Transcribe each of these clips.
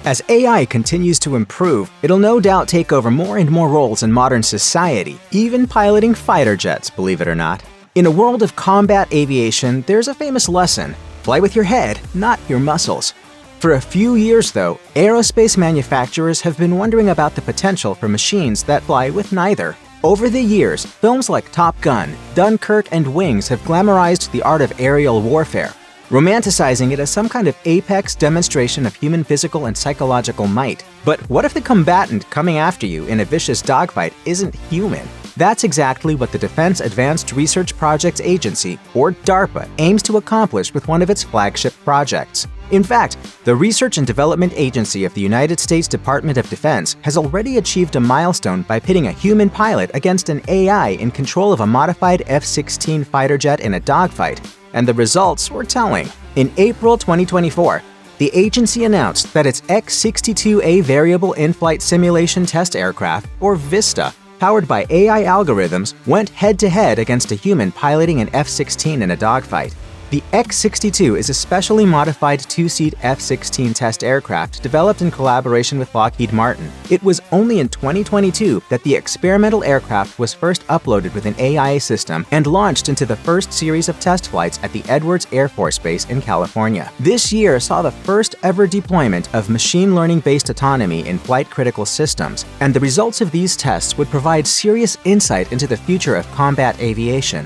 As AI continues to improve, it'll no doubt take over more and more roles in modern society, even piloting fighter jets, believe it or not. In a world of combat aviation, there's a famous lesson: fly with your head, not your muscles. For a few years, though, aerospace manufacturers have been wondering about the potential for machines that fly with neither. Over the years, films like Top Gun, Dunkirk, and Wings have glamorized the art of aerial warfare, romanticizing it as some kind of apex demonstration of human physical and psychological might. But what if the combatant coming after you in a vicious dogfight isn't human? That's exactly what the Defense Advanced Research Projects Agency, or DARPA, aims to accomplish with one of its flagship projects. In fact, the Research and Development Agency of the United States Department of Defense has already achieved a milestone by pitting a human pilot against an AI in control of a modified F-16 fighter jet in a dogfight, and the results were telling. In April 2024, the agency announced that its X-62A Variable In-Flight Simulation Test Aircraft, or VISTA, powered by AI algorithms, went head-to-head against a human piloting an F-16 in a dogfight. The X-62 is a specially modified two-seat F-16 test aircraft developed in collaboration with Lockheed Martin. It was only in 2022 that the experimental aircraft was first uploaded with an AI system and launched into the first series of test flights at the Edwards Air Force Base in California. This year saw the first ever deployment of machine learning-based autonomy in flight-critical systems, and the results of these tests would provide serious insight into the future of combat aviation.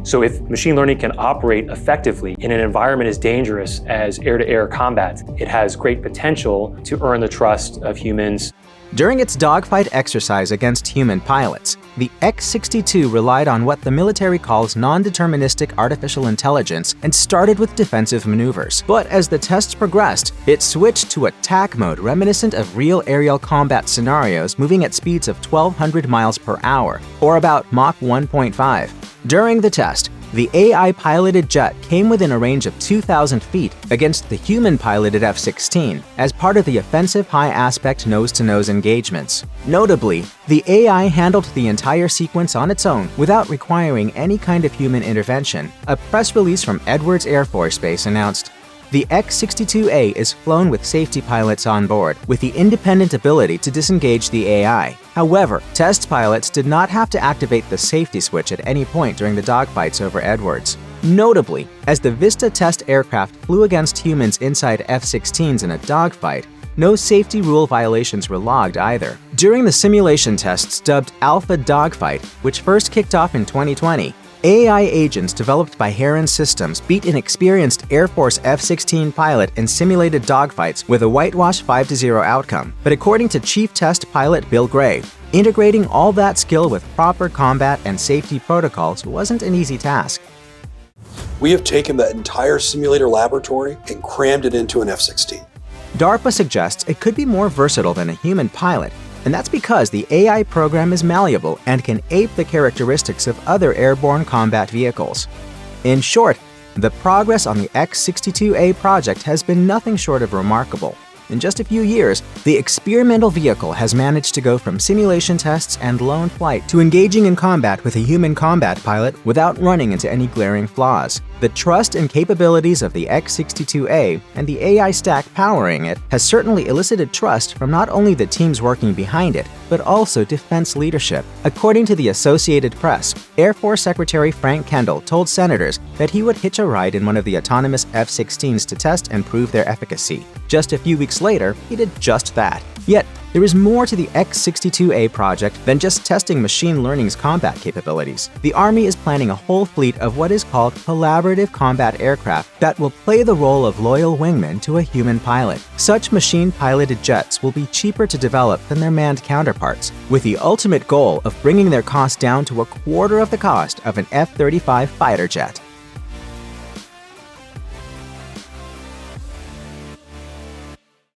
So if machine learning can operate effectively in an environment as dangerous as air-to-air combat, it has great potential to earn the trust of humans. During its dogfight exercise against human pilots, the X-62 relied on what the military calls non-deterministic artificial intelligence and started with defensive maneuvers. But as the tests progressed, it switched to attack mode reminiscent of real aerial combat scenarios, moving at speeds of 1,200 miles per hour, or about Mach 1.5. During the test, the AI-piloted jet came within a range of 2,000 feet against the human-piloted F-16 as part of the offensive high-aspect nose-to-nose engagements. Notably, the AI handled the entire sequence on its own without requiring any kind of human intervention. A press release from Edwards Air Force Base announced, "The X-62A is flown with safety pilots on board, with the independent ability to disengage the AI. However, test pilots did not have to activate the safety switch at any point during the dogfights over Edwards." Notably, as the VISTA test aircraft flew against humans inside F-16s in a dogfight, no safety rule violations were logged either. During the simulation tests dubbed Alpha Dogfight, which first kicked off in 2020, AI agents developed by Heron Systems beat an experienced Air Force F-16 pilot in simulated dogfights with a whitewash 5-0 outcome. But according to Chief Test Pilot Bill Gray, integrating all that skill with proper combat and safety protocols wasn't an easy task. We have taken the entire simulator laboratory and crammed it into an F-16. DARPA suggests it could be more versatile than a human pilot, and that's because the AI program is malleable and can ape the characteristics of other airborne combat vehicles. In short, the progress on the X-62A project has been nothing short of remarkable. In just a few years, the experimental vehicle has managed to go from simulation tests and lone flight to engaging in combat with a human combat pilot without running into any glaring flaws. The trust and capabilities of the X-62A and the AI stack powering it has certainly elicited trust from not only the teams working behind it, but also defense leadership. According to the Associated Press, Air Force Secretary Frank Kendall told senators that he would hitch a ride in one of the autonomous F-16s to test and prove their efficacy. Just a few weeks later, he did just that. Yet, there is more to the X-62A project than just testing machine learning's combat capabilities. The Army is planning a whole fleet of what is called collaborative combat aircraft that will play the role of loyal wingmen to a human pilot. Such machine-piloted jets will be cheaper to develop than their manned counterparts, with the ultimate goal of bringing their cost down to a quarter of the cost of an F-35 fighter jet.